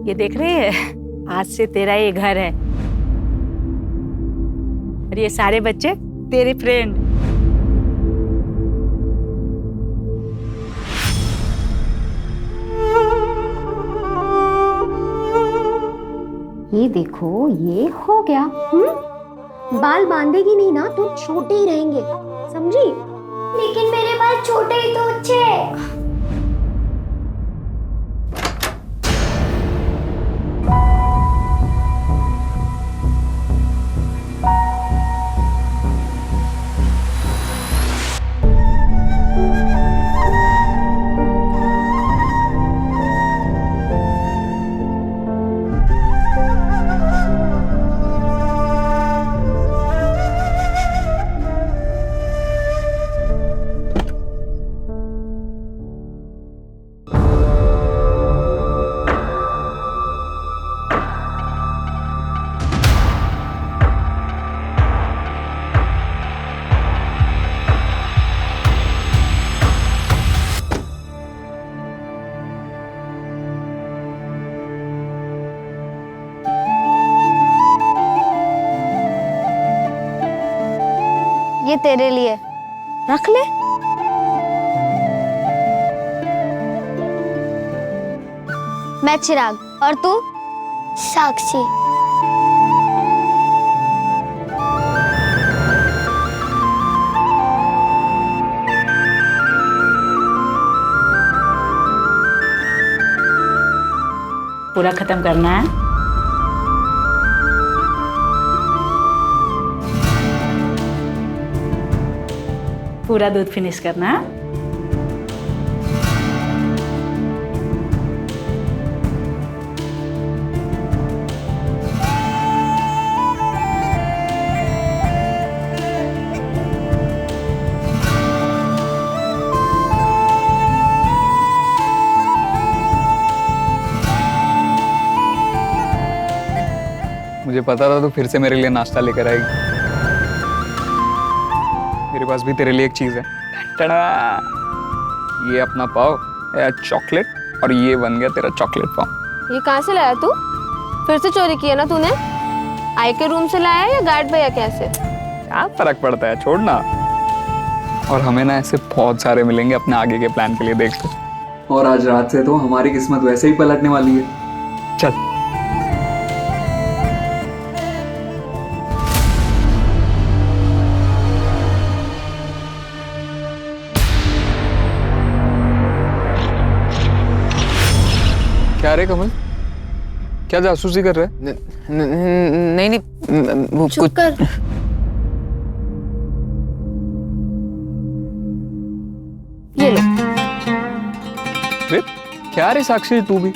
ये देख रही है, आज से तेरा ये घर है और ये सारे बच्चे तेरे फ्रेंड। ये देखो, ये हो गया। बाल बांधेगी नहीं ना तो छोटे ही रहेंगे, समझी? लेकिन मेरे बाल छोटे ही तो अच्छे हैं। ये तेरे लिए, रख ले। मैं चिराग और तू? साक्षी। पूरा खत्म करना है। पूरा दूध फिनिश करना है। मुझे पता था तू फिर से मेरे लिए नाश्ता लेकर आएगी। मेरे पास भी तेरे लिए एक चीज है। टड़ा! ये अपना पाव, ये चॉकलेट, और ये बन गया तेरा चॉकलेट पाव। ये कहाँ से लाया तू? फिर से चोरी किया ना तूने? आई के रूम से लाया या गार्ड भैया के यहाँ से? क्या फर्क पड़ता है, छोड़ ना। और हमें ना ऐसे बहुत सारे मिलेंगे अपने आगे के प्लान के लिए, देख ले। और आज रात से तो हमारी किस्मत वैसे ही पलटने वाली है। चल। क्या रे कमल, क्या जासूसी कर रहे हैं? नहीं वो चुप कर। ये लो। रे क्या रे साक्षी, तू भी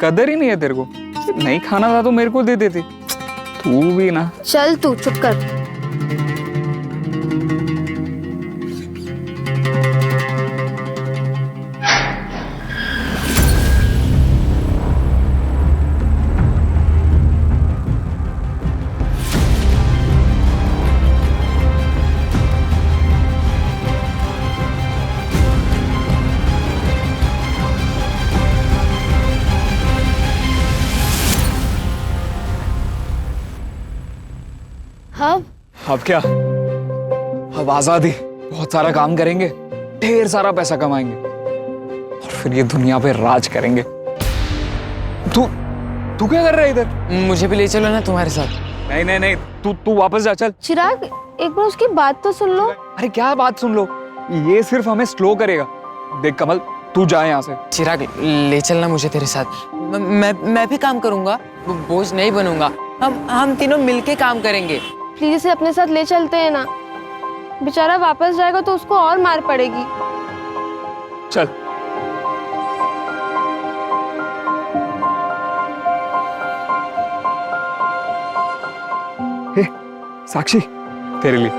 कदर ही नहीं है तेरे को। नहीं खाना था तो मेरे को दे देती। तू भी ना। चल तू चुप कर। अब क्या, अब आजादी, बहुत सारा काम करेंगे, ढेर सारा पैसा कमाएंगे और फिर ये दुनिया पे राज करेंगे। तू तू क्या कर रहा है इधर? मुझे भी ले चलो ना तुम्हारे साथ। नहीं नहीं नहीं, तू वापस जा, चल। चिराग, एक बार उसकी बात तो सुन लो। अरे क्या बात सुन लो, ये सिर्फ हमें स्लो करेगा। देख कमल, तू जा यहाँ से। चिराग, ले चलना मुझे तेरे साथ। मैं भी काम करूंगा, बोझ नहीं बनूंगा। हम तीनों मिलके काम करेंगे। प्लीज इसे अपने साथ ले चलते हैं ना। बेचारा वापस जाएगा तो उसको और मार पड़ेगी। चल। हे, साक्षी, तेरे लिए।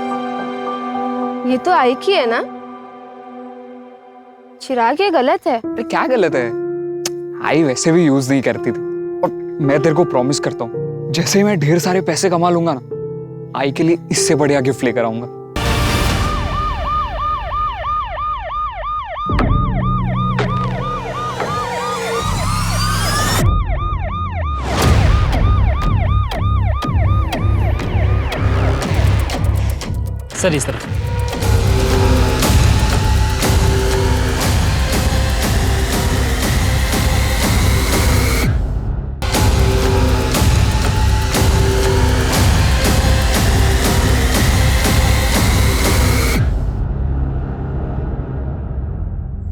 ये तो आई की है ना? चिराग, ये गलत है। अरे क्या गलत है? आई वैसे भी यूज नहीं करती थी। और मैं तेरे को प्रॉमिस करता हूँ, जैसे ही मैं ढेर सारे पैसे कमा लूंगा ना, आई के लिए इससे बढ़िया गिफ्ट लेकर आऊंगा। सर इस तरफ।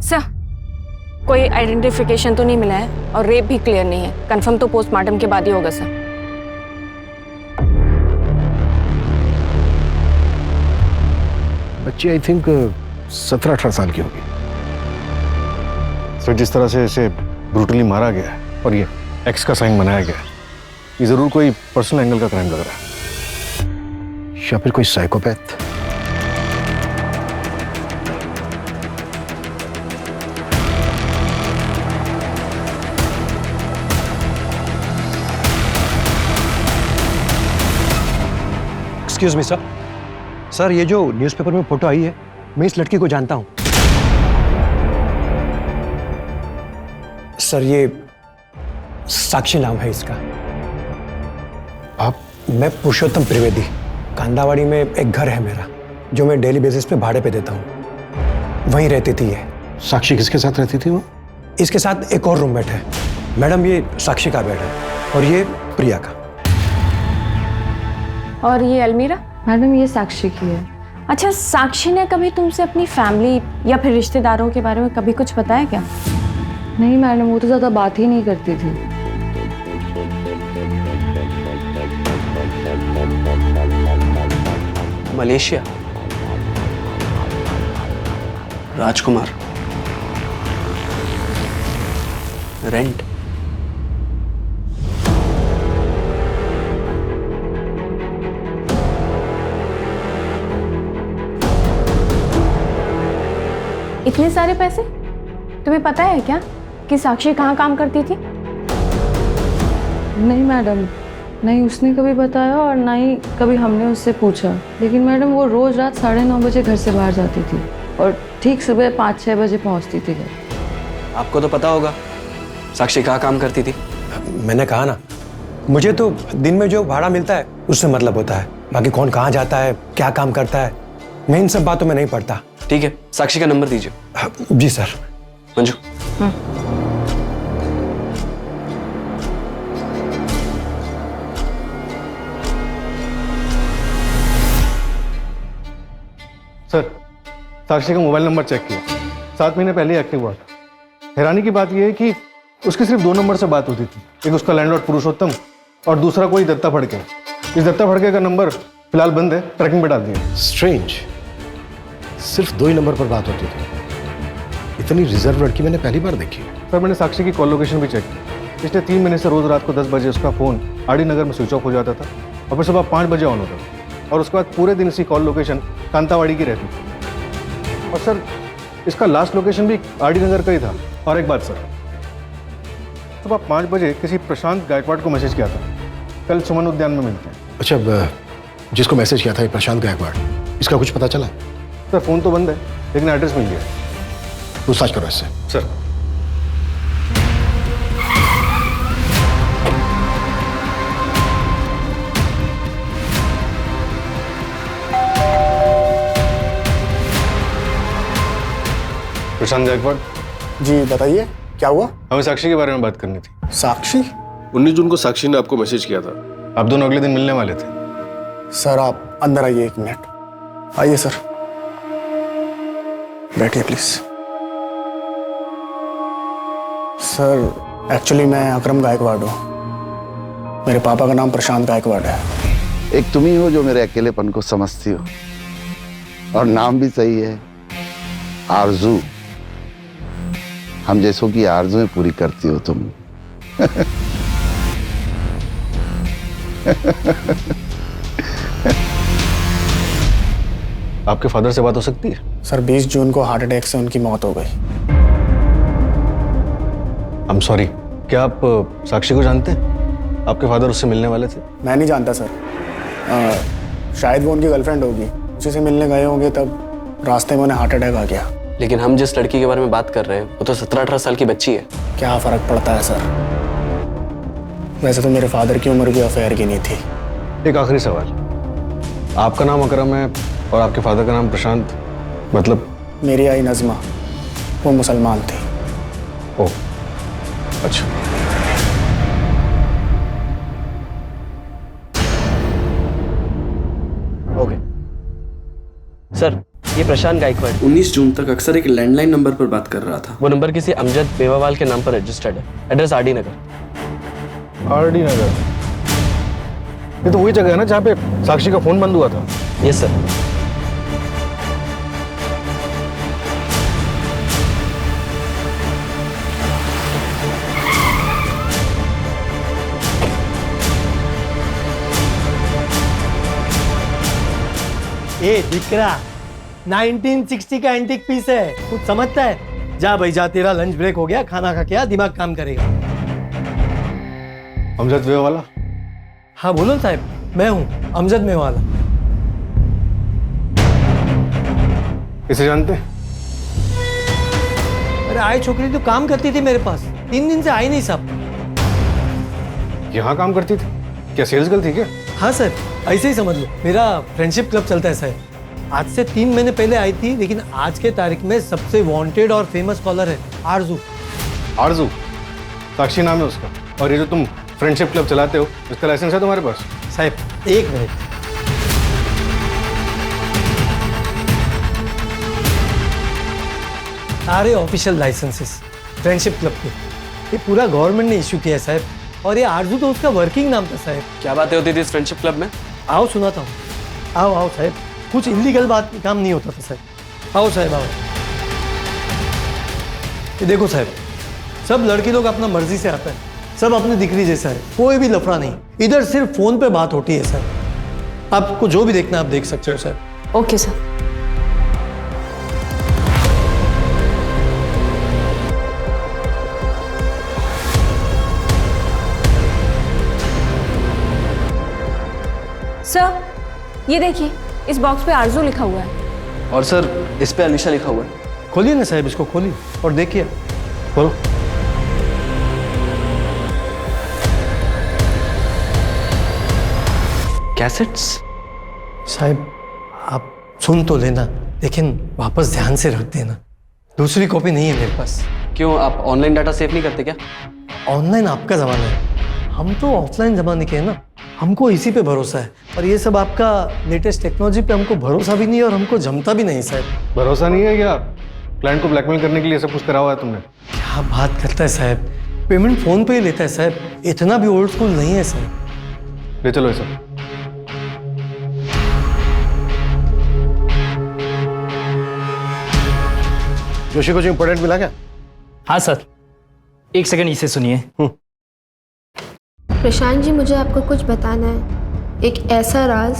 सर, कोई आइडेंटिफिकेशन तो नहीं मिला है और रेप भी क्लियर नहीं है। कंफर्म तो पोस्टमार्टम के बाद ही होगा सर। बच्ची आई थिंक 17-18 साल की होगी। सर, जिस तरह से इसे ब्रूटली मारा गया है और ये एक्स का साइन बनाया गया है, ये जरूर कोई पर्सनल एंगल का क्राइम लग रहा है। या फिर कोई psychopath. Excuse me sir. Sir, ये जो न्यूज़पेपर में फोटो आई है, मैं इस लड़की को जानता हूं। सर, ये साक्षी नाम है इसका। आप? मैं पुरुषोत्तम त्रिवेदी। कांदावाड़ी में एक घर है मेरा, जो मैं डेली बेसिस पे भाड़े पे देता हूँ। वहीं रहती थी ये। साक्षी किसके साथ रहती थी वो? इसके साथ एक और रूममेट है। मैडम, ये साक्षी का बेड है और ये प्रिया का। और ये अलमीरा? मैडम ये साक्षी की है। अच्छा, साक्षी ने कभी तुमसे अपनी फैमिली या फिर रिश्तेदारों के बारे में कभी कुछ बताया क्या? नहीं मैडम, वो तो ज़्यादा बात ही नहीं करती थी। मलेशिया, राजकुमार, रेंट। इतने सारे पैसे? तुम्हें पता है क्या कि साक्षी कहाँ काम करती थी? नहीं मैडम, नहीं उसने कभी बताया और ना ही कभी हमने उससे पूछा। लेकिन मैडम वो रोज़ रात 9:30 बजे घर से बाहर जाती थी और ठीक सुबह 5-6 बजे पहुंचती थी घर। आपको तो पता होगा साक्षी कहाँ काम करती थी। मैंने कहा ना, मुझे तो दिन में जो भाड़ा मिलता है उससे मतलब होता है। बाकी कौन कहाँ जाता है, क्या काम करता है, मैं इन सब बातों में नहीं पड़ता। ठीक है, साक्षी का नंबर दीजिए। जी सर। मंजू। सर, साक्षी का मोबाइल नंबर चेक किया, 7 महीने पहले एक्टिव हुआ था। हैरानी की बात यह है कि उसकी सिर्फ 2 नंबर से बात होती थी। एक उसका लैंडलॉर्ड पुरुषोत्तम और दूसरा कोई दत्ता फड़के। इस दत्ता फड़के का नंबर फिलहाल बंद है, ट्रैकिंग पे डाल दिया। स्ट्रेंज, सिर्फ 2 ही नंबर पर बात होती थी। इतनी रिजर्व लड़की मैंने पहली बार देखी। सर, मैंने साक्षी की कॉल लोकेशन भी चेक की। पिछले 3 महीने से रोज रात को 10 बजे उसका फोन आरडी नगर में स्विच ऑफ हो जाता था और फिर सुबह 5 बजे ऑन होता था। और उसके बाद पूरे दिन इसकी कॉल लोकेशन कांतावाड़ी की रहती थी। और सर, इसका लास्ट लोकेशन भी आरडी नगर का ही था। और एक बात सर, सुबह 5 बजे किसी प्रशांत गायकवाड़ को मैसेज किया था, कल सुमन उद्यान में मिलते हैं। अच्छा, जिसको मैसेज किया था ये प्रशांत गायकवाड़, इसका कुछ पता चला? सर, फोन तो बंद है लेकिन एड्रेस मिल गया। पूछताछ करो इससे। सर। प्रशांत गायकवाड़ जी, बताइए क्या हुआ? हमें साक्षी के बारे में बात करनी थी। साक्षी? 19 जून को साक्षी ने आपको मैसेज किया था, आप दोनों अगले दिन मिलने वाले थे। सर, आप अंदर आइए, 1 मिनट। आइए सर, बैठिए प्लीज। सर, एक्चुअली मैं अकरम गायकवाड़ हूँ। मेरे पापा का नाम प्रशांत गायकवाड़ है। एक तुम ही हो जो मेरे अकेलेपन को समझती हो, और नाम भी सही है, आरजू। हम जैसों की आरजुएं पूरी करती हो तुम। आपके फादर से बात हो सकती है? सर, 20 जून को हार्ट अटैक से उनकी मौत हो गई। I'm sorry, क्या आप साक्षी को जानते हैं? आपके फादर उससे मिलने वाले थे। मैं नहीं जानता सर, शायद वो उनकी गर्लफ्रेंड होगी, उसी से मिलने गए होंगे, तब रास्ते में उन्हें हार्ट अटैक आ गया। लेकिन हम जिस लड़की के बारे में बात कर रहे हैं वो तो 17-18 साल की बच्ची है। क्या फर्क पड़ता है सर? वैसे तो मेरे फादर की उम्र भी अफेयर की नहीं थी। एक आखिरी सवाल, आपका नाम अकरम है और आपके फादर का नाम प्रशांत, मतलब? मेरी आई नज़मा, वो मुसलमान थी। ओह, अच्छा। ओके सर, ये प्रशांत गायकवाड़ 19 जून तक अक्सर एक लैंडलाइन नंबर पर बात कर रहा था। वो नंबर किसी अमजद बेवावाल के नाम पर रजिस्टर्ड है। एड्रेस आरडी नगर। आरडी नगर, ये तो वही जगह है ना जहाँ पे साक्षी का फोन बंद हुआ था। Yes sir. ए दिकरा 1960 का एंटीक पीस है, कुछ समझता है? जा भाई जा, तेरा लंच ब्रेक हो गया, खाना खा के आ, दिमाग काम करेगा। अमजद मेवाला? हाँ बोलो साहब, मैं हूँ अमजद मेवाला। इसे जानते? अरे आई छोकरी तो काम करती थी मेरे पास, 3 दिन से आई नहीं साहब। यहाँ काम करती थी? क्या सेल्स गर्ल थी क्या? हाँ सर, ऐसे ही समझ लो, मेरा फ्रेंडशिप क्लब चलता है सर। आज से 3 महीने पहले आई थी, लेकिन आज के तारीख में सबसे वांटेड और फेमस कॉलर है आरजू। आरजू? साक्षी नाम है उसका। और ये जो तुम फ्रेंडशिप क्लब चलाते हो, इसका लाइसेंस है तुम्हारे पास? साहब 1 मिनट, सारे ऑफिशियल लाइसेंसेस फ्रेंडशिप क्लब के ये पूरा गवर्नमेंट ने इश्यू किया है साहब। और ये आरजू तो उसका वर्किंग नाम था साहब। क्या बातें होती थी इस फ्रेंडशिप क्लब में? आओ सुनाता हूँ, आओ आओ साहब, कुछ इलीगल बात काम नहीं होता था साहब। आओ साहब आओ। ये देखो साहब, सब लड़के लोग अपना मर्जी से आता है, सब अपनी दिकरी जैसा है, कोई भी लफड़ा नहीं। इधर सिर्फ फोन पे बात होती है सर। आपको जो भी देखना आप देख सकते हो सर। Okay sir. सर ये देखिए, इस बॉक्स पे आरजू लिखा हुआ है। और सर इस पे अलीशा लिखा हुआ है। खोलिए ना साहब, इसको खोलिए और देखिए। बोलो। कैसेट्स? साहब आप सुन तो लेना, लेकिन वापस ध्यान से रख देना, दूसरी कॉपी नहीं है मेरे पास। क्यों, आप ऑनलाइन डाटा सेव नहीं करते क्या? ऑनलाइन आपका जमाना है, हम तो ऑफलाइन जमाने के हैं ना, हमको इसी पे भरोसा है। और ये सब आपका लेटेस्ट टेक्नोलॉजी पे हमको भरोसा भी नहीं और हमको जमता भी नहीं साहब। भरोसा नहीं है क्या? क्लाइंट को ब्लैकमेल करने के लिए सब कुछ करा हुआ है तुमने? क्या बात करता है साहब, पेमेंट फोन पे ही लेता है साहब, इतना भी ओल्ड स्कूल नहीं है साहब। ले चलो ये सब। जोशी को जो इंपॉर्टेंट मिला क्या? हाँ सर, 1 सेकंड इसे सुनिए। प्रशांत जी, मुझे आपको कुछ बताना है, एक ऐसा राज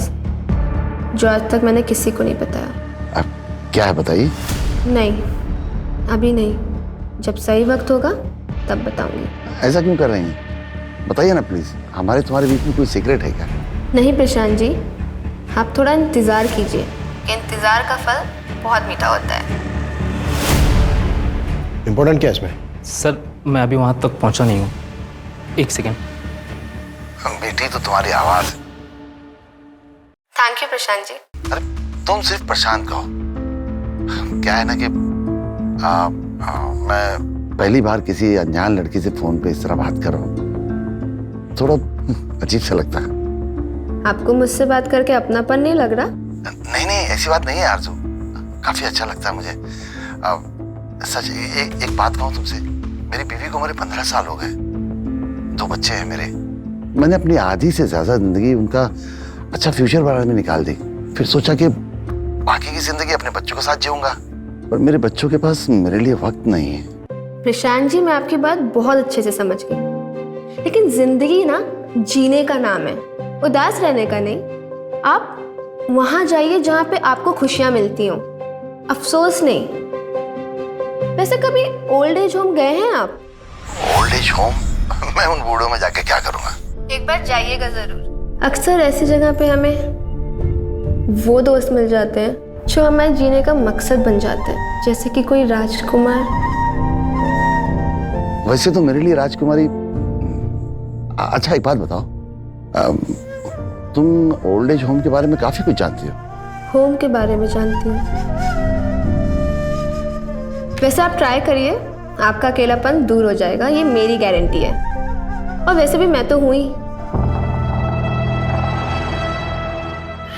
जो आज तक मैंने किसी को नहीं बताया। क्या है बताइए? नहीं, अभी नहीं, जब सही वक्त होगा तब बताऊंगी। ऐसा क्यों कर रही हैं? बताइए ना प्लीज, हमारे तुम्हारे बीच में कोई सीक्रेट है क्या? नहीं प्रशांत जी, आप थोड़ा इंतजार कीजिए, इंतजार का फल बहुत मीठा होता है। इंपॉर्टेंट क्या है इसमें? सर मैं अभी वहां तक पहुंचा नहीं हूँ, 1 सेकंड। बेटी तो तुम्हारी आवाज है। Thank you Prashant ji. अरे तुम सिर्फ प्रशांत कहो। क्या है ना कि मैं पहली बार किसी अनजान लड़की से फोन पे इस तरह बात कर रहा हूँ, थोड़ा अजीब सा लगता है। आपको मुझसे बात करके अपनापन नहीं लग रहा? नहीं नहीं, ऐसी बात नहीं है आरजू, काफी अच्छा लगता है मुझे। सच एक बात कहूँ तुमसे, मेरी बीवी को मेरे 15 साल हो गए, 2 बच्चे हैं मेरे। मैंने अपनी आधी से ज्यादा जिंदगी उनका अच्छा फ्यूचर बनाने में निकाल दी, फिर सोचा कि बाकी की जिंदगी अपने बच्चों के साथ जीऊंगा, पर मेरे बच्चों के पास मेरे लिए वक्त नहीं है। प्रशांत जी, मैं आपकी बात बहुत अच्छे से समझ गई, लेकिन जिंदगी ना जीने का नाम है, उदास रहने का नहीं। आप वहां जाइए जहां पे आपको खुशियां मिलती हो, अफसोस नहीं। वैसे कभी ओल्ड एज होम गए हैं आप? Old age home? मैं उन बूढ़ों में जाके क्या करूंगा? एक बार जाइएगा जरूर। अक्सर ऐसी जगह पे हमें वो दोस्त मिल जाते हैं जो हमारे जीने का मकसद बन जाते हैं, जैसे कि कोई राजकुमार। वैसे तो मेरे लिए राजकुमारी। अच्छा एक बात बताओ, तुम ओल्ड एज होम के बारे में काफी कुछ जानती होम के बारे में जानती हूँ। वैसे आप ट्राई करिए, आपका अकेलापन दूर हो जाएगा, ये मेरी गारंटी है। और वैसे भी मैं तो हूँ ही।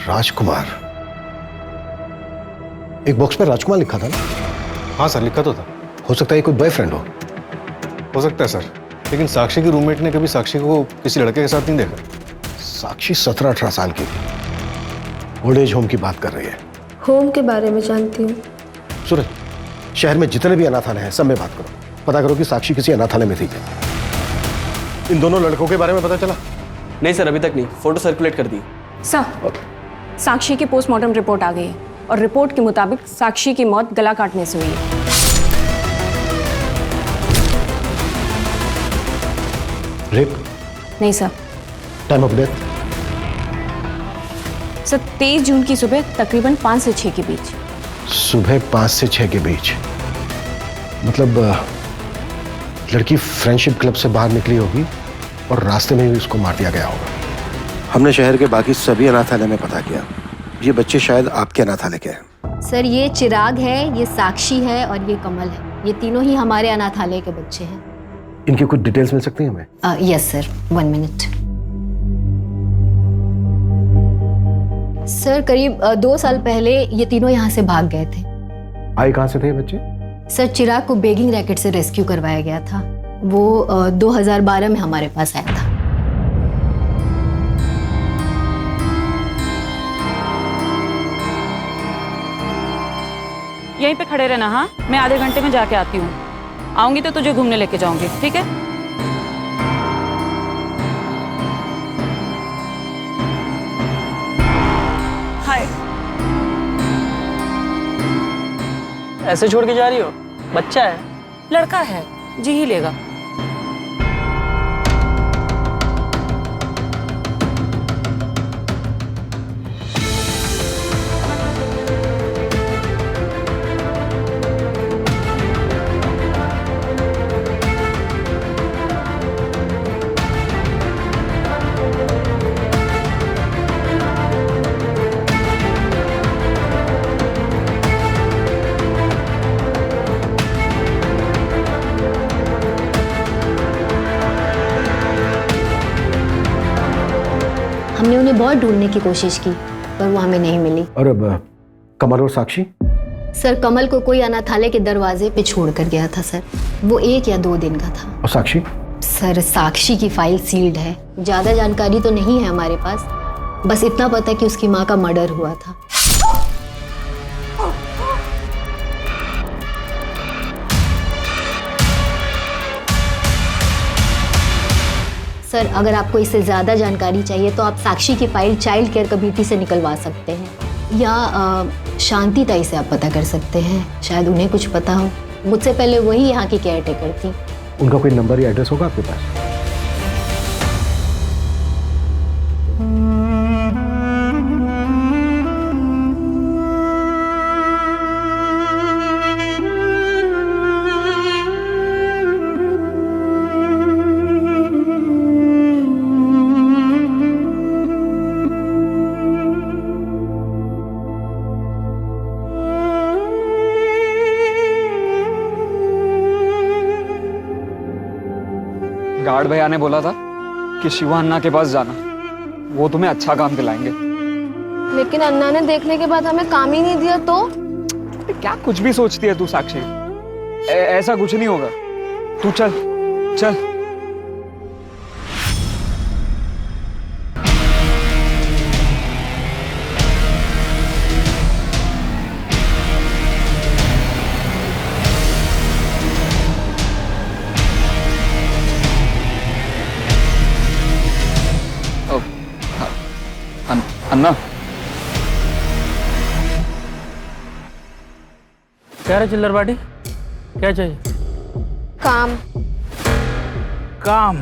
राजकुमार, एक बॉक्स पे राजकुमार लिखा था ना? हाँ सर, लिखा तो था। हो सकता है कोई बॉयफ्रेंड हो सकता है सर, लेकिन साक्षी की रूममेट ने कभी साक्षी को किसी लड़के के साथ नहीं देखा। साक्षी 17-18 साल की थी, ओल्ड एज होम की बात कर रही है। होम के बारे में जानती हूँ। सूरज, शहर में जितने भी अनाथालय हैं सब में बात करो, पता करो कि साक्षी किसी अनाथालय में थी क्या। इन दोनों लड़कों के बारे में पता चला? नहीं सर, अभी तक नहीं। फोटो सर्कुलेट कर दी सर। साक्षी की पोस्टमार्टम रिपोर्ट आ गई है और रिपोर्ट के मुताबिक साक्षी की मौत गला काटने से हुई है। रेप? नहीं sir. Time of death? Sir 23 जून की सुबह तकरीबन 5 से 6 के बीच। सुबह 5 से 6 के बीच? मतलब लड़की फ्रेंडशिप क्लब से बाहर निकली होगी और रास्ते में ही उसको मार दिया गया होगा। हमने शहर के बाकी सभी अनाथालय में पता किया, ये बच्चे शायद आपके अनाथालय के हैं। सर ये चिराग है, ये साक्षी है और ये कमल है। ये तीनों ही हमारे अनाथालय के बच्चे हैं। इनकी कुछ डिटेल्स मिल सकती हैं हमें? Yes sir, 1 minute. सर करीब 2 साल पहले ये तीनों यहाँ से भाग गए थे। आए कहाँ से थे ये बच्चे? सर चिराग को बेगिंग रैकेट से रेस्क्यू करवाया गया था। वो 2012 में हमारे पास आया था। यहीं पे खड़े रहना। हाँ, मैं आधे घंटे में जाके आती हूँ। आऊंगी तो तुझे घूमने लेके जाऊंगी, ठीक है? हाय। ऐसे छोड़ के जा रही हो? बच्चा है। लड़का है, जी ही लेगा। हमने उन्हें बहुत ढूंढने की कोशिश की पर वो हमें नहीं मिली। और अब कमल और साक्षी? सर कमल को कोई अनाथालय के दरवाजे पे छोड़ कर गया था सर। वो 1 या 2 दिन का था। और साक्षी? सर साक्षी की फाइल सील्ड है। ज्यादा जानकारी तो नहीं है हमारे पास, बस इतना पता है कि उसकी माँ का मर्डर हुआ था। सर अगर आपको इससे ज़्यादा जानकारी चाहिए तो आप साक्षी की फाइल चाइल्ड केयर कमेटी से निकलवा सकते हैं या शांति ताई से आप पता कर सकते हैं, शायद उन्हें कुछ पता हो। मुझसे पहले वही यहाँ की केयर टेकर थी। उनका कोई नंबर या एड्रेस होगा आपके पास? गार्ड भैया ने बोला था कि शिवा अन्ना के पास जाना, वो तुम्हें अच्छा काम दिलाएंगे। लेकिन अन्ना ने देखने के बाद हमें काम ही नहीं दिया तो? क्या कुछ भी सोचती है तू साक्षी? ऐसा कुछ नहीं होगा। तू चल चल। अन्ना क्या रे चिल्लर बाटी, क्या चाहिए? काम। काम?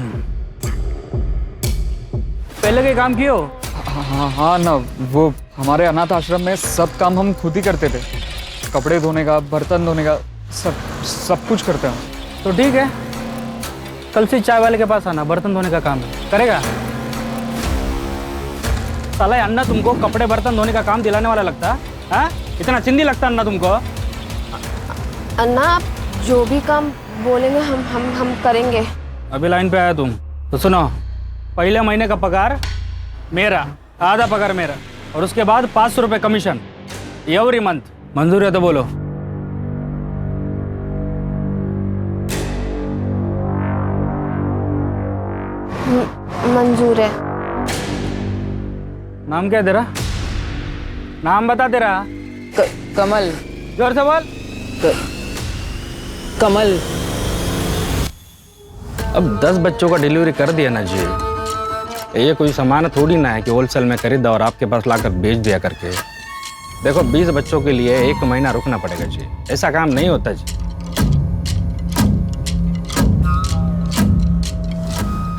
पहले के काम कियो? हाँ ना, वो हमारे अनाथ आश्रम में सब काम हम खुद ही करते थे। कपड़े धोने का, बर्तन धोने का, सब कुछ करते हैं। तो ठीक है, कल से चाय वाले के पास आना, बर्तन धोने का काम है। करेगा? साला ये अन्ना तुमको कपड़े बर्तन धोने का काम दिलाने वाला लगता है? हाँ? इतना चिंदी लगता अन्ना तुमको? अन्ना, आप जो भी काम बोलेंगे हम करेंगे। अभी लाइन पे आया तुम तो सुनो, पहले महीने का पगार मेरा, आधा पगार मेरा, और उसके बाद 500 रुपये कमीशन एवरी मंथ। मंजूर है तो बोलो। मंजूर है। नाम क्या है तेरा? नाम बता तेरा। कमल। जोर से बोल। कमल। अब 10 बच्चों का डिलीवरी कर दिया ना जी, ये कोई सामान थोड़ी ना है कि होलसेल में खरीदा और आपके पास लाकर बेच दिया करके। देखो 20 बच्चों के लिए 1 महीना रुकना पड़ेगा जी, ऐसा काम नहीं होता जी।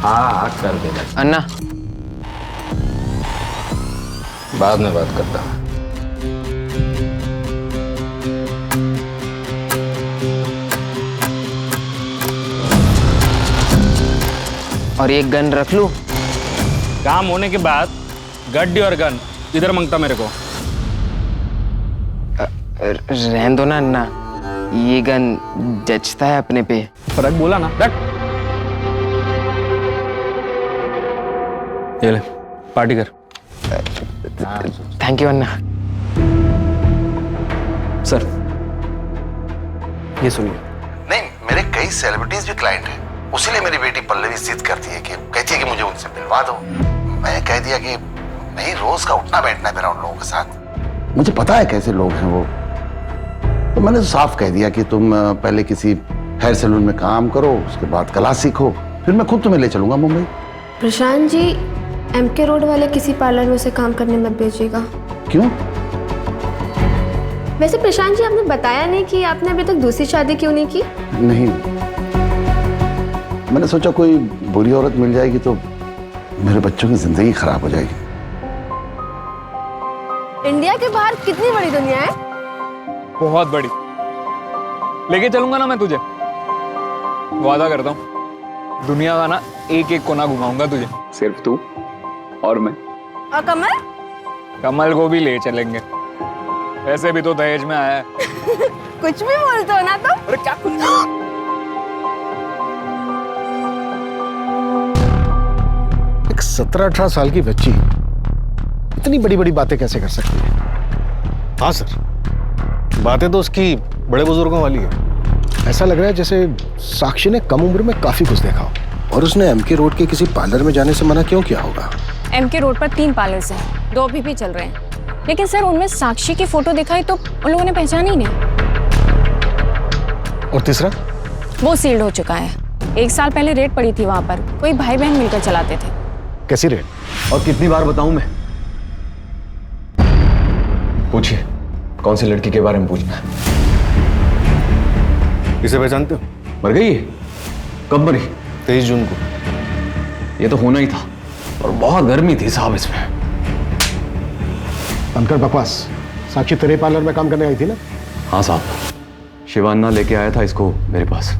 हाँ कर देगा अन्ना। बाद में बात करता हूँ। और एक गन रख लूं? काम होने के बाद गड्डी और गन इधर मांगता मेरे को। रहने दो ना अन्ना, ये गन जचता है अपने पे। रख बोला ना, रख। ये ले पार्टी कर। Thank you Anna. सर ये सुनिए। नहीं, मेरे कई सेलिब्रिटीज भी क्लाइंट हैं, उसीलिए मेरी बेटी पल्लवी जिद करती है कि कहती है कि मुझे उनसे मिलवा दो। मैंने कह दिया कि नहीं, रोज का उठना बैठना है मेरा उन लोगों के साथ। मुझे पता है कैसे लोग हैं वो, तो मैंने तो साफ कह दिया कि तुम पहले किसी हेयर सैलून में काम करो, उसके बाद क्लास सीखो, फिर मैं खुद तुम्हें ले चलूंगा मुंबई। प्रशांत जी, MK रोड वाले किसी पार्लर में उसे काम करने मत भेजिएगा। क्यों? वैसे प्रशांत जी, आपने बताया नहीं कि आपने अभी तक दूसरी शादी क्यों नहीं की? नहीं, मैंने सोचा कोई बुरी औरत मिल जाएगी तो मेरे बच्चों की जिंदगी खराब हो जाएगी। इंडिया के बाहर कितनी बड़ी दुनिया है। बहुत बड़ी। लेके चलूंगा ना मैं तुझे, वादा करता हूँ, दुनिया का ना एक एक कोना घुमाऊंगा तुझे। सिर्फ तू और मैं। और कमल? कमल को भी ले चलेंगे, ऐसे भी तो दहेज में आया है। कुछ भी बोलते हो ना तुम। अरे क्या कुछ? एक 17-18 साल की बच्ची इतनी बड़ी बड़ी बातें कैसे कर सकती है? हाँ सर, बातें तो उसकी बड़े बुजुर्गों वाली है। ऐसा लग रहा है जैसे साक्षी ने कम उम्र में काफी कुछ देखा हो, और उसने MK रोड के किसी पार्लर में जाने से मना क्यों किया होगा? MK रोड पर 3 पार्लर्स हैं, 2 अभी भी चल रहे हैं, लेकिन सर उनमें साक्षी की फोटो दिखाई तो उन लोगों ने पहचाना ही नहीं। और तीसरा? वो सील्ड हो चुका है। 1 साल पहले रेड पड़ी थी वहां पर, कोई भाई बहन मिलकर चलाते थे। कैसी रेड? और कितनी बार बताऊं मैं? पूछिए, कौन सी लड़की के बारे में पूछना है? इसे पहचानते हो? मर गई है? कब मरी? 23 जून को। ये तो होना ही था, और बहुत गर्मी थी साहब इसमें। बनकर बकवास। साक्षी तेरे पार्लर में काम करने आई थी ना? हाँ साहब, शिवान्ना लेके आया था इसको मेरे पास।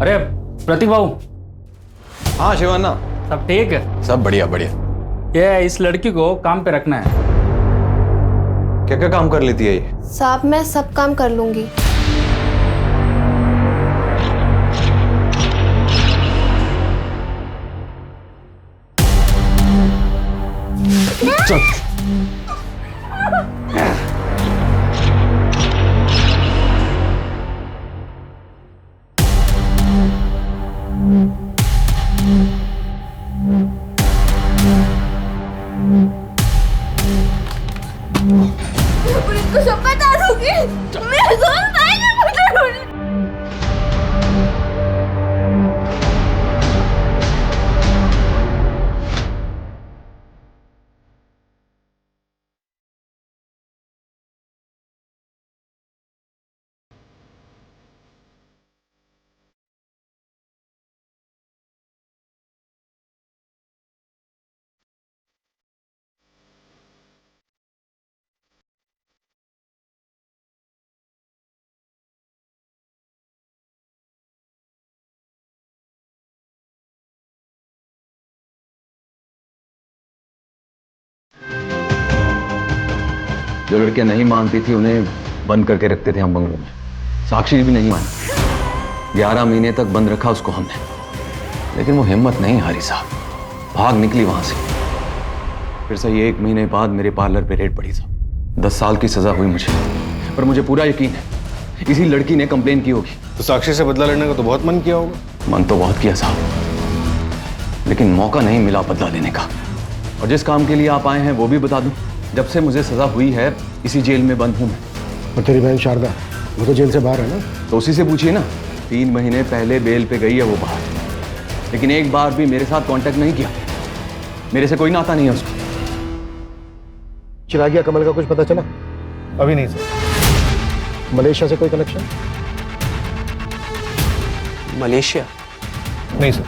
अरे प्रतीक बाबू। हाँ शिवान्ना, सब ठीक है? सब बढ़िया बढ़िया। ये इस लड़की को काम पे रखना है। क्या क्या काम कर लेती है ये? साहब, मैं सब काम कर लूंगी। चल। पुलिस को सब बता दूंगी। मेरे दोस्त आएंगे मुझे ढूंढने। जो लड़कियां नहीं मानती थी उन्हें बंद करके रखते थे हम बंगलों में। साक्षी भी नहीं मानी। 11 महीने तक बंद रखा उसको हमने, लेकिन वो हिम्मत नहीं हारी साहब, भाग निकली वहां से। फिर से 1 महीने बाद मेरे पार्लर पे रेड पड़ी साहब। 10 साल की सजा हुई मुझे, पर मुझे पूरा यकीन है इसी लड़की ने कंप्लेन की होगी। तो साक्षी से बदला लेने का तो बहुत मन किया होगा। मन तो बहुत किया साहब, लेकिन मौका नहीं मिला बदला लेने का। और जिस काम के लिए आप आए हैं वो भी बता दूं, जब से मुझे सजा हुई है इसी जेल में बंद हूं मैं। और तेरी बहन शारदा, वो तो जेल से बाहर है ना? तो उसी से पूछिए ना। 3 महीने पहले बेल पे गई है वो बाहर, लेकिन एक बार भी मेरे साथ कांटेक्ट नहीं किया। मेरे से कोई नाता नहीं है उसका। चिरागिया कमल का कुछ पता चला? अभी नहीं सर। मलेशिया से कोई कनेक्शन? मलेशिया? नहीं सर।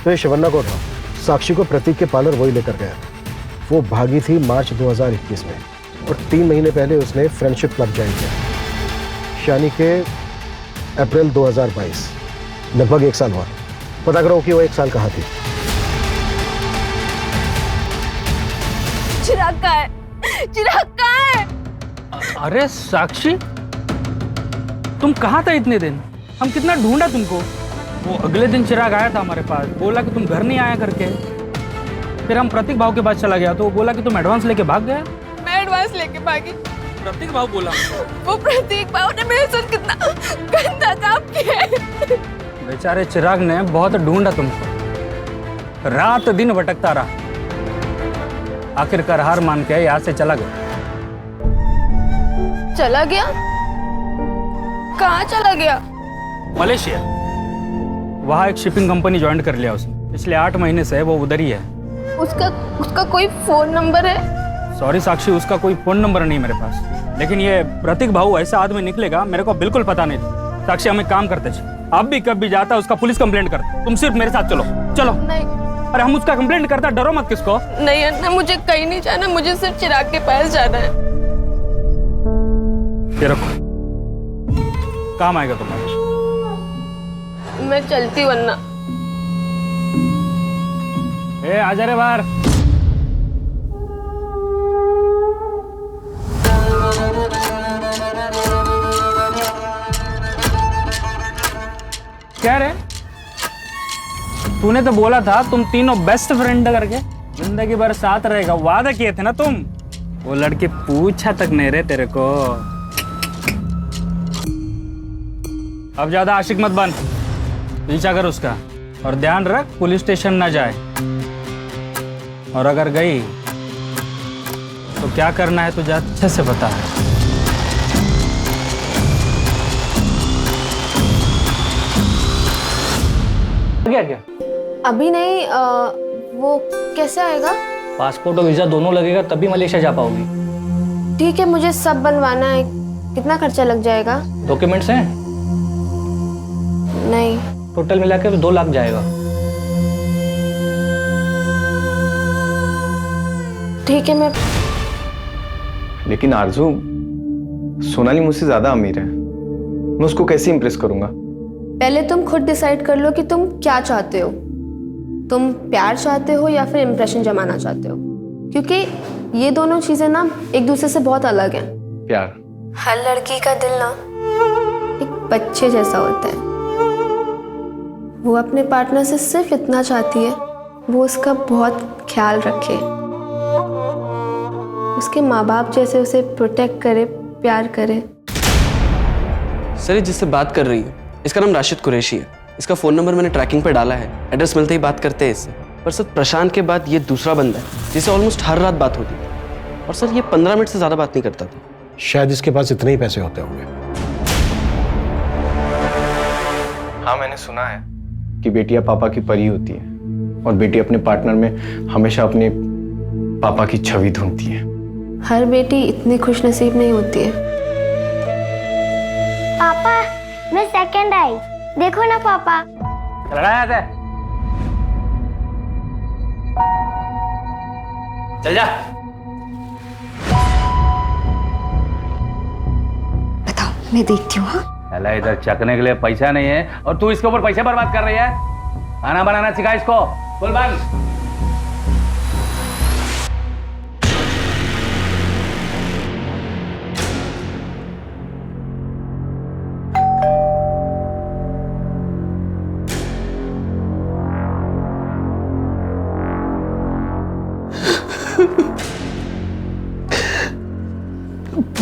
तो ये शिवन्ना को उठाओ। साक्षी को प्रतीक के पार्लर वही लेकर गया। वो भागी थी मार्च 2021 में और 3 महीने पहले उसने फ्रेंडशिप क्लब ज्वाइन किया, यानी कि अप्रैल 2022। लगभग 1 साल हुआ। पता करो कि वो 1 साल कहाँ थी। चिराग कहाँ है? चिराग कहाँ है? अरे साक्षी, तुम कहाँ था इतने दिन? हम कितना ढूंढा तुमको। वो अगले दिन चिराग आया था हमारे पास, बोला कि तुम घर नहीं आया करके। फिर हम प्रतीक भाव के पास चला गया तो वो बोला कि तुम एडवांस लेके भाग गया। मैं एडवांस लेके भागी? प्रतीक भाव बोला। वो प्रतीक भाव ने मेरे साथ कितना गंदा काम किया है। बेचारे चिराग ने बहुत ढूंढा तुमको, रात दिन भटकता रहा। आखिरकार हार मान के यहाँ से चला गया। चला गया? कहाँ चला गया? मलेशिया। वहाँ एक शिपिंग कंपनी ज्वाइन कर लिया उसने। पिछले 8 महीने से वो उधर ही है। उसका कोई फोन नंबर है? सॉरी साक्षी, उसका कोई फोन नंबर नहीं मेरे पास। लेकिन ये प्रतीक भाऊ ऐसा आदमी निकलेगा मेरे को बिल्कुल पता नहीं था। साक्षी, हम एक काम करते थे, अब भी कभी जाता उसका पुलिस कंप्लेंट करते। तुम सिर्फ मेरे साथ चलो। चलो। नहीं। अरे हम उसका कंप्लेंट करता, डरो मत किसको। नहीं अन्ना, मुझे कहीं नहीं जाना, मुझे सिर्फ चिराग के पास जाना है। ये रखो, काम आएगा तुम्हारे। मैं चलती हूँ अन्ना। ए आजा रे बाहर। क्या रे, तूने तो बोला था तुम तीनों बेस्ट फ्रेंड करके जिंदगी भर साथ रहेगा, वादा किए थे ना तुम। वो लड़की पूछा तक नहीं रहे तेरे को। अब ज्यादा आशिक मत बन, पीछा कर उसका और ध्यान रख पुलिस स्टेशन ना जाए। और अगर गई तो क्या करना है तुझे अच्छे से पता है। क्या अभी नहीं, वो कैसे आएगा? पासपोर्ट और वीजा दोनों लगेगा तभी मलेशिया जा पाओगी। ठीक है, मुझे सब बनवाना है। कितना खर्चा लग जाएगा? डॉक्यूमेंट्स हैं? नहीं। टोटल मिला के 2 लाख जाएगा। ठीक है, मैं। लेकिन आरजू, सोनाली मुझसे ज्यादा अमीर है, मैं उसको कैसे इंप्रेस करूंगा? पहले तुम खुद डिसाइड कर लो कि तुम क्या चाहते हो। तुम प्यार चाहते हो या फिर इम्प्रेशन जमाना चाहते हो, क्योंकि ये दोनों चीजें ना एक दूसरे से बहुत अलग हैं। प्यार? हर लड़की का दिल ना एक बच्चे जैसा होता है। वो अपने पार्टनर से सिर्फ इतना चाहती है, वो उसका बहुत ख्याल रखे, उसके माँ बाप जैसे उसे प्रोटेक्ट करे, प्यार करे। सर, जिससे बात कर रही है इसका नाम राशिद कुरैशी है। इसका फ़ोन नंबर मैंने ट्रैकिंग पे डाला है, एड्रेस मिलते ही बात करते हैं इससे। पर सर, प्रशांत के बाद ये दूसरा बंदा है जिससे ऑलमोस्ट हर रात बात होती है। और सर, ये 15 मिनट से ज़्यादा बात नहीं करता था। शायद इसके पास इतने ही पैसे होते होंगे। हाँ, मैंने सुना है कि बेटियां पापा की परी होती है और बेटी अपने पार्टनर में हमेशा अपने पापा की छवि ढूंढती है। हर बेटी इतनी खुशनसीब नहीं होती है। पापा, मैं सेकंड आई, देखो ना पापा। चल जा। बताओ, मैं देखती हूँ। अला, इधर चकने के लिए पैसा नहीं है और तू इसके ऊपर पैसे बर्बाद कर रही है। खाना बनाना सिखा इसको। बोल बंद।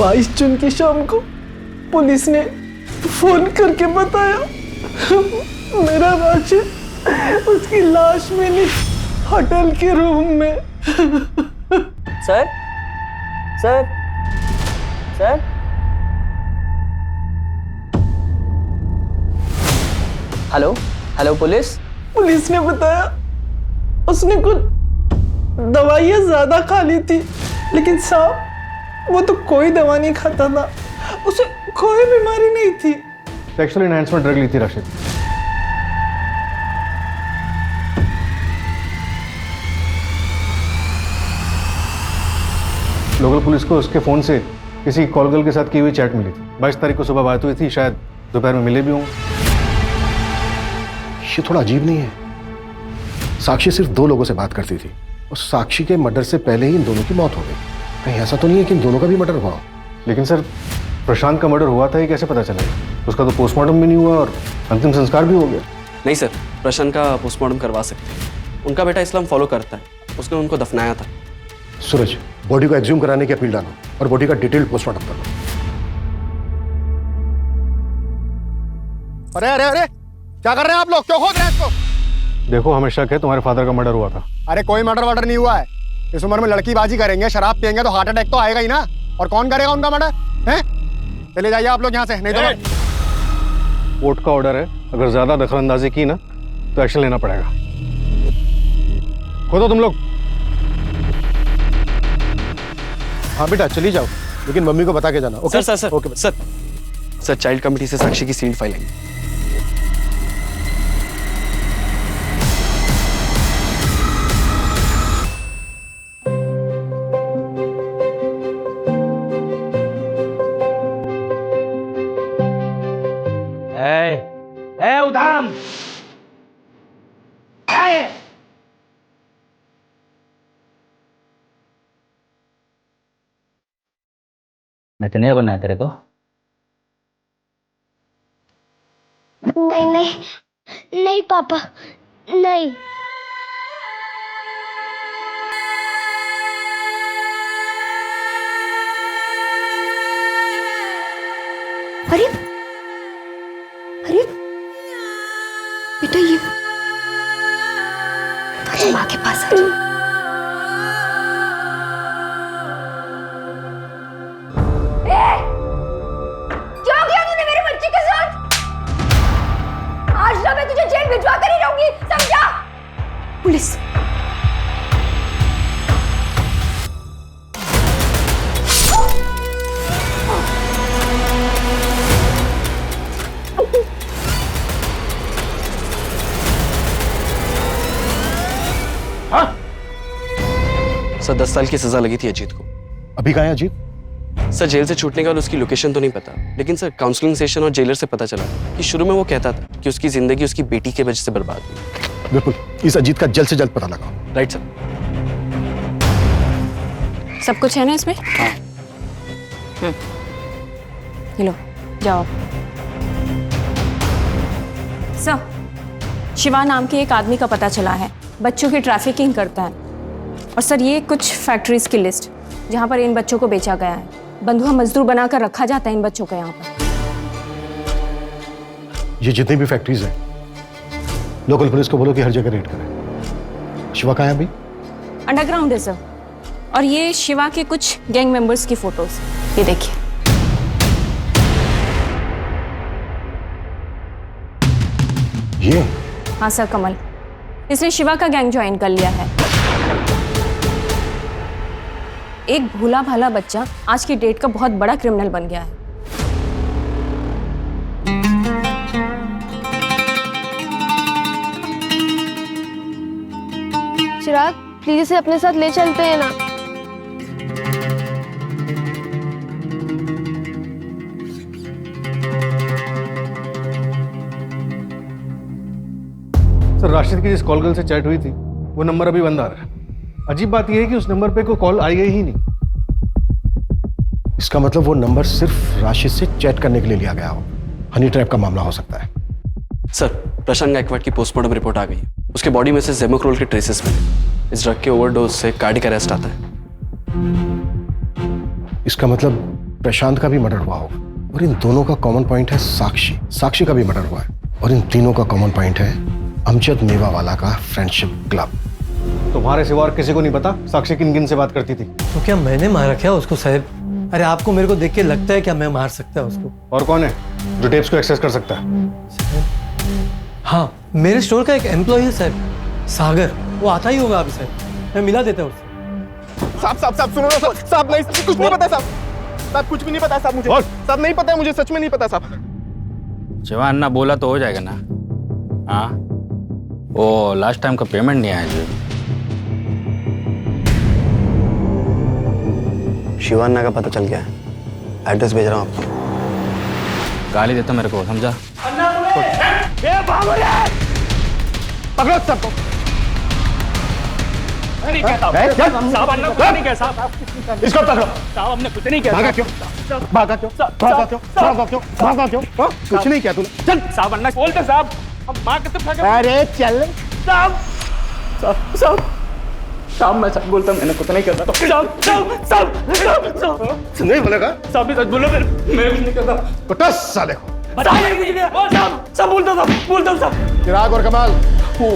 22 जून की शाम को पुलिस ने फोन करके बताया मेरा राशिद उसकी लाश मिली होटल के रूम में। Sir sir sir hello hello police. Police ने बताया उसने कुछ दवाइयाँ ज्यादा खा ली थी, लेकिन साहब वो तो कोई दवा नहीं खाता था, उसे कोई बीमारी नहीं थी। सेक्सुअल एनहांसमेंट ड्रग ली थी राशिद। लोकल पुलिस को उसके फोन से किसी कॉल गर्ल के साथ की हुई चैट मिली थी। 22 तारीख को सुबह बात हुई थी, शायद दोपहर में मिले भी होंगे। ये थोड़ा अजीब नहीं है? साक्षी सिर्फ 2 लोगों से बात करती थी और साक्षी के मर्डर से पहले ही इन दोनों की मौत हो गई। कहीं ऐसा तो नहीं है कि इन दोनों का भी मर्डर हुआ? लेकिन सर प्रशांत का मर्डर हुआ था, ये कैसे पता चलेगा? उसका तो पोस्टमार्टम भी नहीं हुआ और अंतिम संस्कार भी हो गया। नहीं सर, प्रशांत का पोस्टमार्टम करवा सकते हैं। उनका बेटा इस्लाम फॉलो करता है, उसने उनको दफनाया था। सूरज, बॉडी को एक्सह्यूम कराने की अपील डालो और बॉडी का डिटेल्ड पोस्टमार्टम करो। अरे अरे अरे, क्या कर रहे हैं आप लोग? क्यों खोद रहे हैं इसको? देखो, हमें शक है तुम्हारे फादर का मर्डर हुआ था। अरे कोई मर्डर वर्डर नहीं हुआ है। इस उम्र में लड़कीबाजी करेंगे, शराब पियेंगे तो हार्ट अटैक तो आएगा ही ना। और कौन करेगा उनका मर्डर? हैं? चले जाइए आप लोग यहाँ से, नहीं तो कोर्ट का ऑर्डर है, अगर ज्यादा दखलंदाजी की ना तो एक्शन लेना पड़ेगा। खोदो तुम लोग। हाँ बेटा चली जाओ, लेकिन मम्मी को बता के जाना। Okay sir okay sir. Sir child committee से साक्षी की सील्ड फाइल आएगी। उधाम नचने बनना है तेरे को? नहीं नहीं नहीं पापा, नहीं। अरे अरे बेटा, ये तो माँ के पास आ जाओ। क्या किया तूने मेरे बच्चे के साथ? आज ना मैं तुझे जेल भिजवा कर ही रहूंगी, समझा? पुलिस सर 10 साल की सजा लगी थी अजीत को। अभी कहाँ है अजीत? सर जेल से छूटने के बाद उसकी लोकेशन तो नहीं पता, लेकिन सर काउंसलिंग सेशन और जेलर से पता चला कि शुरू में वो कहता था कि उसकी जिंदगी उसकी बेटी की वजह से बर्बाद हुई। बिल्कुल, इस अजीत का जल्द से जल्द पता लगाओ। Right sir. सब कुछ है ना इसमें? हाँ। ये लो, जाओ। सर, शिवा नाम के एक आदमी का पता चला है, बच्चों की ट्रैफिकिंग करता है। और सर ये कुछ फैक्ट्रीज की लिस्ट जहाँ पर इन बच्चों को बेचा गया है। बंधुआ मजदूर बनाकर रखा जाता है इन बच्चों को यहाँ पर। ये जितनी भी फैक्ट्रीज हैं, लोकल पुलिस को बोलो कि हर जगह रेड करें। शिवा कहाँ है अभी? अंडरग्राउंड है सर। और ये शिवा के कुछ गैंग मेंबर्स की फोटोज, ये देखिए। ये? हाँ सर, कमल, इसने शिवा का गैंग ज्वाइन कर लिया है। एक भोला भाला बच्चा आज की डेट का बहुत बड़ा क्रिमिनल बन गया है। चिराग, प्लीज इसे अपने साथ ले चलते हैं ना। सर राशिद की जिस कॉल गर्ल से चैट हुई थी वो नंबर अभी बंद आ रहा है। अजीब बात यह है कि उस नंबर पे कोई कॉल आई गई ही नहीं। इसका मतलब वो नंबर सिर्फ राशिद से चैट करने के लिए लिया गया हो। हनी ट्रैप का मामला हो सकता है। सर प्रशांत गायकवाड की पोस्टमार्टम रिपोर्ट आ गई है। उसके बॉडी में से जेमोक्रोल के ट्रेसेस मिले। इस ड्रग के ओवरडोज से कार्डियक अरेस्ट आता है। इसका मतलब प्रशांत का भी मर्डर हुआ होगा और इन दोनों का कॉमन पॉइंट है साक्षी। साक्षी का भी मर्डर हुआ है और इन तीनों का कॉमन पॉइंट है अमजद मेवावाला का फ्रेंडशिप क्लब। तुम्हारे सिवा और किसी को नहीं पता साक्षी किन किन से बात करती थी? तो क्या मैंने मारा क्या उसको साहब? अरे आपको मेरे को देख के लगता है क्या मैं मार सकता है उसको? और कौन है जो टेप्स को एक्सेस कर सकता है? हाँ, मेरे स्टोर का एक एम्प्लॉय है साहब, सागर। वो आता ही होगा अभी साहब, मैं मिला देता हूँ उससे। साहब सुनो ना साहब, नहीं कुछ नहीं पता साहब, साहब कुछ भी नहीं पता साहब मुझे, साहब नहीं पता है मुझे, सच में नहीं पता साहब। जवान ना बोला तो हो जाएगा ना? हाँ, वो लास्ट टाइम का पेमेंट नहीं आया जी। शिवान्ना का पता चल गया है, एड्रेस भेज रहा हूँ आपको। गाली देता मेरे को, समझा? पकड़ो सबको। इसको पकड़ो। साहब हमने कुछ नहीं किया। भागा क्यों? भागा क्यों? भागा क्यों? भागा क्यों? भागा क्यों? कुछ नहीं किया तूने। चल साहब अन्ना बोलते साहब, हम मार के तो अरे चल साहब साहब साहब साहब मैं सच बोलता, मैंने कुछ नहीं करता। साहब साहब साहब साहब नहीं बोलेगा? साहब भी सच बोलो, मैं कुछ नहीं करता। कुछ साले को बताइए कुछ नहीं। साहब साहब बोलता साहब। चिराग और कमाल, वो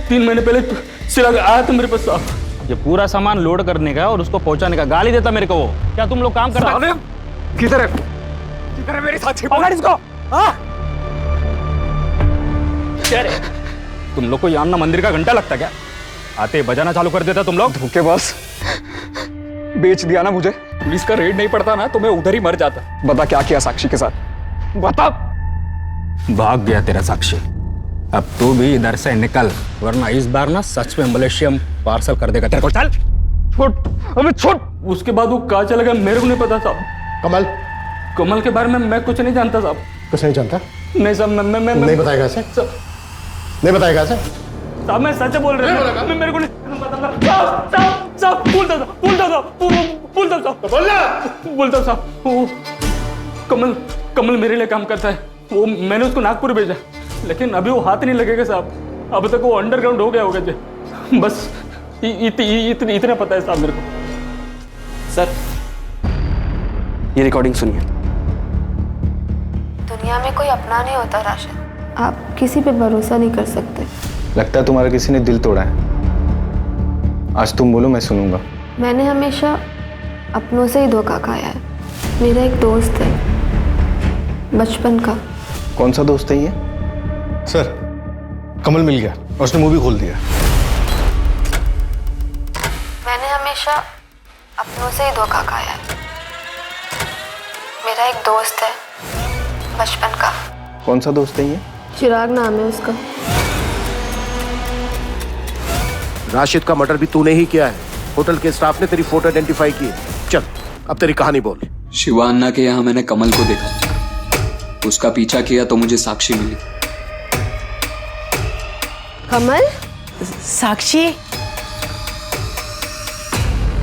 3 महीने पहले चिराग आया था मेरे पास साहब। ये पूरा सामान लोड करने का और उसको पहुंचाने का, गाली देता मेरे को वो। क्या तुम लोग काम कर रहे हो? किधर है मेरी साथी? पकड़ इसको। हाँ तुम लोग को यहाँ ना मंदिर का घंटा लगता क्या? आते ही बजाना चालू कर देता तुम लोग। धोखेबाज, बेच दिया ना मुझे। पुलिस का रेड नहीं पड़ता ना तो मैं उधर ही मर जाता। बता क्या किया साक्षी के साथ, बता। भाग गया तेरा साक्षी। अब तू भी इधर से निकल, वरना इस बार ना सच में मलेशियम पार्सल कर देगा तेरे को। चल छोट, अबे छोट। उसके बाद वो कहाँ चला गया मेरे को नहीं पता साहब। कमल के बारे में मैं कुछ नहीं जानता साहब। कुछ नहीं जानता? नहीं साहब, मैं नहीं बताएगा ऐसे? नहीं बताएगा ऐसे? साहब मैं सच बोल रहा हूँ, मैं मेरे को नहीं साहब साहब साहब बोलता साहब। कमल मेरे लिए काम करता है। वो मैंने उसको नागपुर भेजा, लेकिन अभी वो हाथ नहीं लगेगा साहब। अब तक वो अंडरग्राउंड हो गया होगा जी। बस इतना पता है साहब मेरे को। सर ये रिकॉर्डिंग सुनिए। दुनिया में कोई अपना नहीं होता राशिद, आप किसी पे भरोसा नहीं कर सकते। लगता है तुम्हारा किसी ने दिल तोड़ा है। आज तुम बोलो, मैं सुनूंगा। मैंने हमेशा अपनों से ही धोखा खाया है। मेरा एक दोस्त है बचपन का। कौन सा दोस्त है ये? सर कमल मिल गया और उसने मूवी खोल दिया। मैंने हमेशा अपनों से ही धोखा खाया है। मेरा एक दोस्त है बचपन का। कौन सा दोस्त है ये? चिराग नाम है उसका। राशिद का मर्डर भी तूने ही किया है। होटल के स्टाफ ने तेरी फोटो आइडेंटिफाई की है। चल अब तेरी कहानी बोल। शिवान्ना के यहाँ मैंने कमल को देखा, उसका पीछा किया तो मुझे साक्षी मिली। कमल? साक्षी?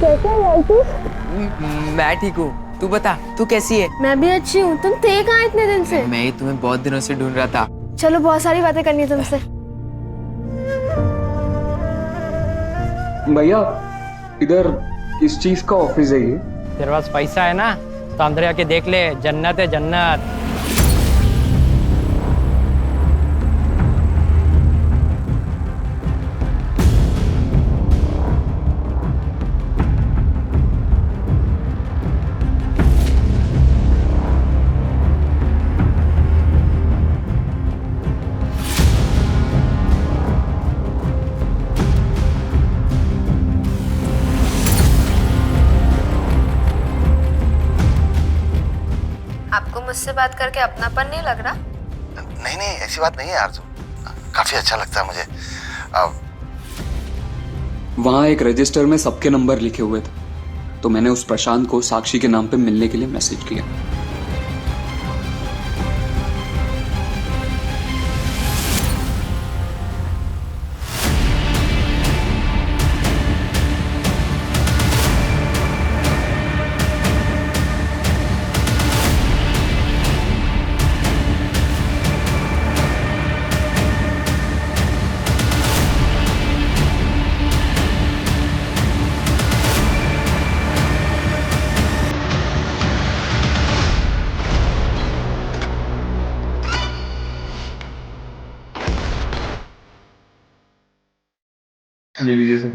कैसे है? मैं ठीक हूँ, तू बता, तू कैसी है? मैं भी अच्छी हूँ। तुम थे कहाँ इतने दिन से? मैं ही तुम्हें बहुत दिनों से ढूंढ रहा था। चलो बहुत सारी बातें करनी है तुमसे। भैया इधर किस चीज का ऑफिस है ये? तेरे पास पैसा है ना तो अंदर आके देख ले, जन्नत है जन्नत। आपको मुझसे बात करके अपनापन नहीं लग रहा? नहीं नहीं, ऐसी बात नहीं है आरजू, काफी अच्छा लगता है मुझे। वहां एक रजिस्टर में सबके नंबर लिखे हुए थे, तो मैंने उस प्रशांत को साक्षी के नाम पे मिलने के लिए मैसेज किया। ये लीजिए सर।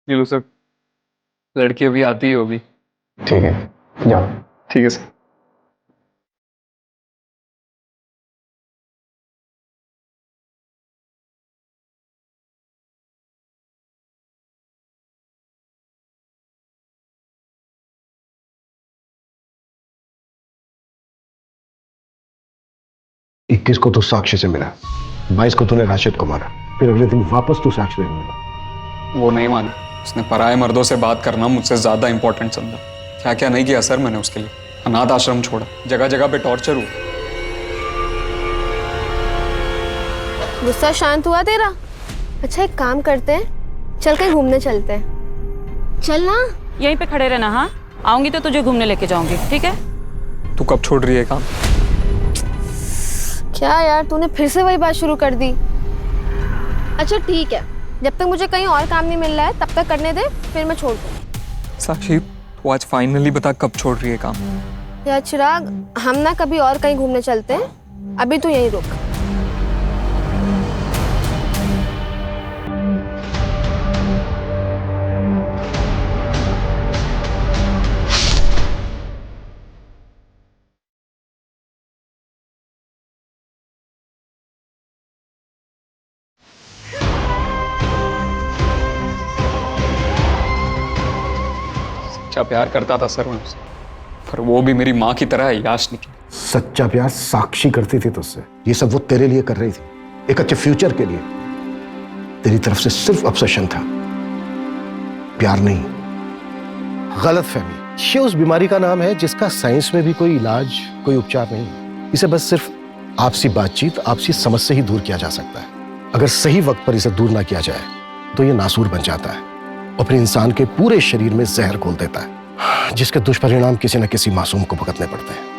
ये लो सर, लड़की अभी आती ही होगी। ठीक है, जाओ। ठीक है सर। इक्कीस को तू साक्षी से मिला, 22 को तूने राशिद को मारा, फिर अगले दिन वापस तू साक्षी से मिला। वो नहीं माना, उसने पराये मर्दों से बात करना मुझसे ज्यादा इंपॉर्टेंट समझा। क्या क्या नहीं किया सर मैंने उसके लिए। अनाथ आश्रम छोड़ा, जगह जगह पे टॉर्चर हुआ। गुस्सा शांत हुआ तेरा? अच्छा एक काम करते हैं, चल कहीं घूमने चलते हैं। चल ना। यहीं पे खड़े रहना। हाँ, आऊंगी तो तुझे घूमने लेके जाऊंगी, ठीक है? तू कब छोड़ रही है काम? क्या यार, तूने फिर से वही बात शुरू कर दी। अच्छा ठीक है, जब तक मुझे कहीं और काम नहीं मिल रहा है तब तक करने दे, फिर मैं छोड़ दूँ। साक्षी, तू आज फाइनली बता कब छोड़ रही है काम? यार चिराग, हम ना कभी और कहीं घूमने चलते हैं, अभी तू यहीं रुक। सच्चा प्यार करता था सर मैं उससे, पर वो भी मेरी माँ की तरह याश निकली। सच्चा प्यार साक्षी करती थी तुझसे, ये सब वो तेरे लिए कर रही थी, एक अच्छे फ्यूचर के लिए। तेरी तरफ से सिर्फ ऑब्सेशन था, प्यार नहीं, गलतफहमी। ये उस बीमारी का नाम है जिसका साइंस में भी कोई इलाज, कोई उपचार नहीं है। इसे बस सिर्फ आपसी बातचीत, आपसी समझ से ही दूर किया जा सकता है। अगर सही वक्त पर इसे दूर ना किया जाए तो ये नासूर बन जाता है और फिर इंसान के पूरे शरीर में जहर घोल देता है, जिसके दुष्परिणाम किसी न किसी मासूम को भुगतने पड़ते हैं।